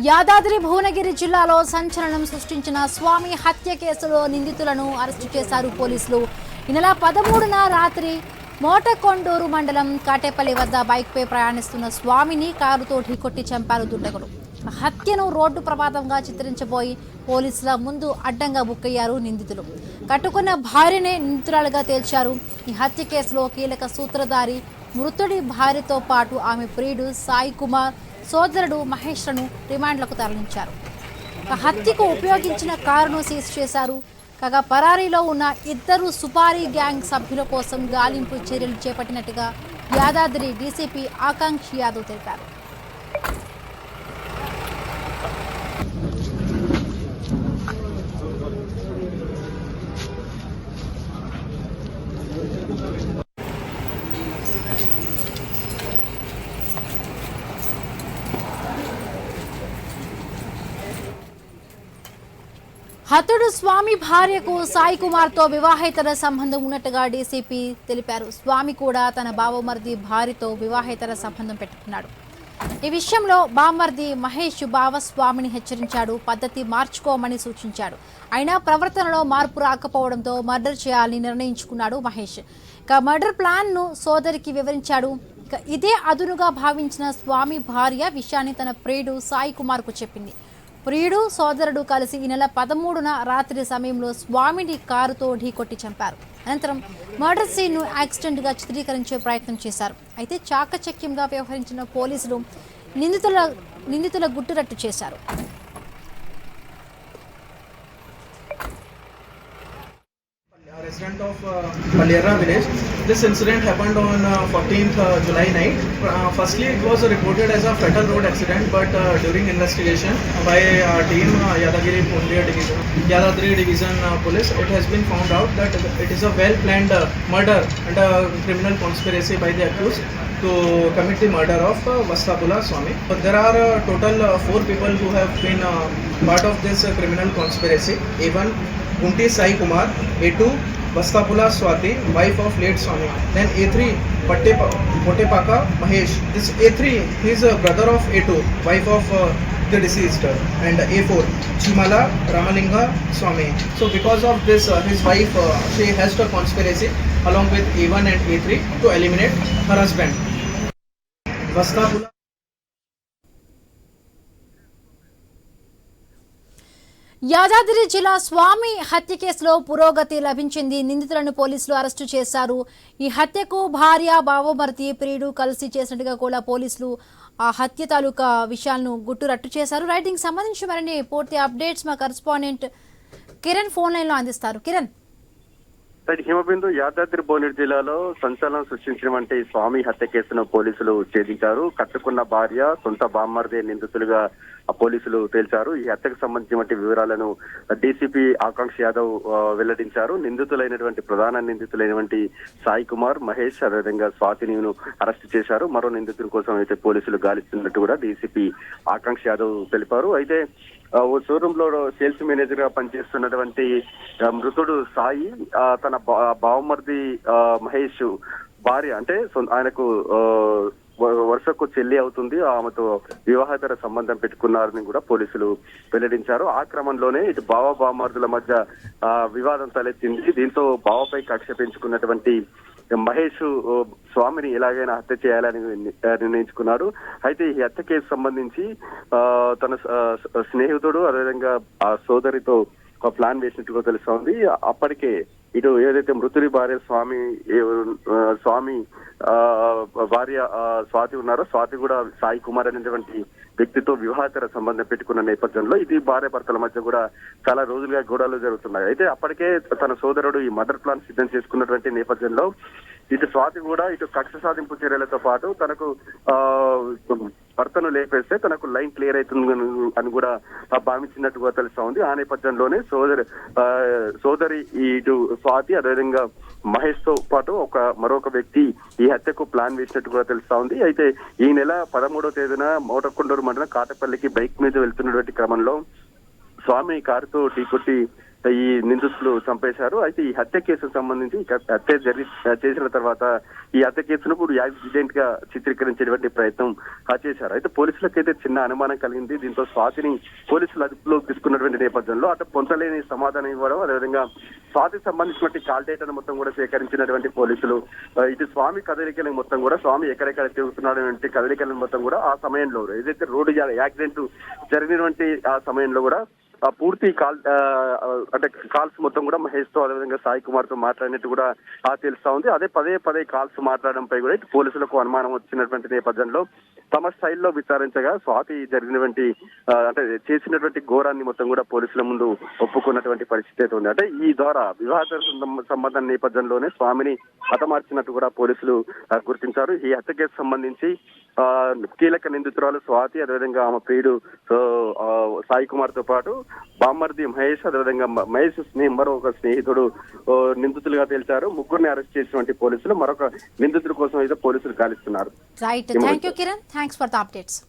యాదాద్రి భువనగిరి జిల్లాలో సంచలనం సృష్టించిన స్వామి హత్య కేసులో నిందితులను అరెస్టు చేశారు పోలీసులు. ఈ నెల 13న రాత్రి మోటకొండూరు మండలం కాటేపల్లి వద్ద బైక్పై ప్రయాణిస్తున్న స్వామిని కారుతో ఢీకొట్టి చంపారు దుండగులు. హత్యను రోడ్డు ప్రమాదంగా చిత్రించబోయి పోలీసుల ముందు అడ్డంగా బుక్కయ్యారు నిందితులు. కట్టుకున్న భార్యనే నిందితురాలుగా తేల్చారు. ఈ హత్య కేసులో కీలక సూత్రధారి మృతుడి భార్యతో పాటు ఆమె ప్రియుడు సాయి కుమార్, సోదరుడు మహేష్లను రిమాండ్లకు తరలించారు. హత్యకు ఉపయోగించిన కారును సీజ్ చేశారు. కాగా పరారీలో ఉన్న ఇద్దరు సుపారీ గ్యాంగ్ సభ్యుల కోసం గాలింపు చర్యలు చేపట్టినట్టుగా యాదాద్రి డీసీపీ ఆకాంక్ష యాదవ్ తెలిపారు. హతుడు స్వామి భార్యకు సాయి కుమార్తో వివాహేతర సంబంధం ఉన్నట్టుగా డీసీపీ తెలిపారు. స్వామి కూడా తన బావమర్ది భార్యతో వివాహేతర సంబంధం పెట్టుకున్నాడు. ఈ విషయంలో బావమర్ది మహేష్ స్వామిని హెచ్చరించాడు. పద్ధతి మార్చుకోమని సూచించాడు. అయినా ప్రవర్తనలో మార్పు రాకపోవడంతో మర్డర్ చేయాలని నిర్ణయించుకున్నాడు మహేష్. ఇక మర్డర్ ప్లాన్ను సోదరికి వివరించాడు. ఇక ఇదే అదునుగా భావించిన స్వామి భార్య విషయాన్ని తన ప్రియుడు సాయి కుమార్కు చెప్పింది. ప్రియుడు, సోదరుడు కలిసి ఈ నెల 13న రాత్రి సమయంలో స్వామిని కారుతో ఢీకొట్టి చంపారు. అనంతరం మర్డర్ సీన్ను యాక్సిడెంట్గా చిత్రీకరించే ప్రయత్నం చేశారు. అయితే చాకచక్యంగా వ్యవహరించిన పోలీసులు నిందితుల గుట్టురట్టు చేశారు. Resident of Palierra village. This incident happened on 14th July night. Firstly, it was reported as a fatal road accident, but during investigation by our team, Yadadri Division Police, it has been found out that it is a well-planned murder and a criminal conspiracy by the accused to commit the murder of Vastapula Swami. But there are total 4 people who have been part of this criminal conspiracy. A1, Gunti Sai Kumar, A2, Vastapula Swati, wife of late Swami. Then A3, Potepaka Mahesh. This A3, he is a brother of A2, wife of the deceased. And A4, Chimala Ramalinga Swami. So because of this, his wife, she has a conspiracy along with A1 and A3 to eliminate her husband. Vastapula. Yadadri జిల్లా స్వామి హత్య కేసులో పురోగతి లభించింది. నిందితులను పోలీసులు arrest చేశారు. ఈ హత్యకు భార్య, బావమర్ది, ప్రియుడు కలిసి చేసినట్టుగా కూడా పోలీసులు ఆ హత్య తాలూకా విషయాలను గుట్టురట్టు చేశారు. రైటింగ్ సంబంధించి మరిన్ని పూర్తి అప్డేట్స్ మా కరెస్పాండెంట్ కిరణ్ ఫోన్ లైన్ లో అందిస్తారు. కిరణ్, హిమబిందు యాదాద్రి భువనగిరి జిల్లాలో సంచలనం సృష్టించినటువంటి స్వామి హత్య కేసును పోలీసులు ఛేదించారు. కట్టుకున్న భార్య, సొంత బామ్మర్దే నిందితులుగా పోలీసులు తేల్చారు. ఈ హత్యకు సంబంధించినటువంటి వివరాలను డీసీపీ ఆకాంక్ష యాదవ్ వెల్లడించారు. ప్రధాన నిందితులైనటువంటి సాయి కుమార్, మహేష్, అదేవిధంగా స్వాతిని అరెస్ట్ చేశారు. మరో నిందితుల కోసం అయితే పోలీసులు గాలిస్తున్నట్టు కూడా డీసీపీ ఆకాంక్ష యాదవ్ తెలిపారు. అయితే ఓ షోరూమ్ లో సేల్స్ మేనేజర్ గా పనిచేస్తున్నటువంటి మృతుడు సాయి తన బావమర్ది మహేష్ భార్య, అంటే ఆయనకు వరుసకు చెల్లి అవుతుంది, ఆమెతో వివాహేతర సంబంధం పెట్టుకున్నారని కూడా పోలీసులు వెల్లడించారు. ఆ క్రమంలోనే ఇటు బావమర్దుల మధ్య వివాదం తలెత్తింది. దీంతో బావపై కక్ష పెంచుకున్నటువంటి మహేష్ స్వామిని ఎలాగైనా హత్య చేయాలని నిర్ణయించుకున్నాడు. అయితే ఈ హత్య కేసు సంబంధించి తన స్నేహితుడు, అదేవిధంగా ఆ సోదరితో ఒక ప్లాన్ వేసినట్టుగా తెలుస్తోంది. అప్పటికే ఇటు ఏదైతే మృతుడి భార్య స్వామి భార్య స్వాతి ఉన్నారో, స్వాతి కూడా సాయి కుమార్ అనేటువంటి వ్యక్తితో వివాహేతర సంబంధం పెట్టుకున్న నేపథ్యంలో ఇది భార్య భర్తల మధ్య కూడా చాలా రోజులుగా గొడవలు జరుగుతున్నాయి. అయితే అప్పటికే తన సోదరుడు ఈ మర్డర్ ప్లాన్ సిద్ధం చేసుకున్నటువంటి నేపథ్యంలో ఇటు స్వాతి కూడా ఇటు కక్ష సాధింపు చర్యలతో పాటు తనకు భర్తను లేపేస్తే తనకు లైన్ క్లియర్ అవుతుంది అని కూడా భావించినట్టుగా తెలుస్తా ఉంది. ఆ నేపథ్యంలోనే సోదరి ఇటు స్వాతి, అదేవిధంగా మహేష్ తో పాటు మరొక వ్యక్తి ఈ హత్యకు ప్లాన్ వేసినట్టు కూడా తెలుస్తా ఉంది. అయితే ఈ నెల 13వ తేదీన మోటకొండూరు మండలం కాటపల్లికి బైక్ మీద వెళ్తున్నటువంటి క్రమంలో స్వామి కారుతో ఢీకొట్టి ఈ నిందితులు చంపేశారు. అయితే ఈ హత్య కేసుకు సంబంధించి హత్య చేసిన తర్వాత ఈ హత్య కేసును ఇప్పుడు యాక్సిడెంట్ గా చిత్రీకరించేటువంటి ప్రయత్నం చేశారు. అయితే పోలీసులకైతే చిన్న అనుమానం కలిగింది. దీంతో స్వాతిని పోలీసులు అదుపులోకి తీసుకున్నటువంటి నేపథ్యంలో అటు పొంతలేని సమాధానం ఇవ్వడం, అదేవిధంగా స్వాతికి సంబంధించినటువంటి కాల్ డేటాను మొత్తం కూడా సేకరించినటువంటి పోలీసులు ఇది స్వామి కదలికలను మొత్తం కూడా స్వామి ఎక్కడెక్కడ తిరుగుతున్నటువంటి కదలికలను మొత్తం కూడా ఆ సమయంలో ఏదైతే రోడ్డు యాక్సిడెంట్ జరిగినటువంటి ఆ సమయంలో కూడా పూర్తి అంటే కాల్స్ మొత్తం కూడా మహేష్ తో అదేవిధంగా సాయి కుమార్ తో మాట్లాడినట్టు కూడా తెలుస్తా ఉంది. అదే పదే కాల్స్ మాట్లాడడంపై కూడా పోలీసులకు అనుమానం వచ్చినటువంటి నేపథ్యంలో తమ స్టైల్లో విచారించగా స్వాతి జరిగినటువంటి అంటే చేసినటువంటి ఘోరాన్ని మొత్తం కూడా పోలీసుల ముందు ఒప్పుకున్నటువంటి పరిస్థితి అయితే ఉంది. అంటే ఈ ద్వారా వివాహ సంబంధం నేపథ్యంలోనే స్వామిని హతమార్చినట్టు కూడా పోలీసులు గుర్తించారు. ఈ హత్య కేసు సంబంధించి కీలక నిందితురాలు స్వాతి, అదేవిధంగా ఆమె ప్రియుడు సాయి కుమార్ తో పాటు బామ్మర్ది మహేష్, అదేవిధంగా మహేష్ మరో ఒక స్నేహితుడు నిందితులుగా తేల్చారు. ముగ్గురిని అరెస్ట్ చేసినటువంటి పోలీసులు మరొక నిందితుల కోసం అయితే పోలీసులు గాలిస్తున్నారు. Right, thank you Kiran, thanks for the updates.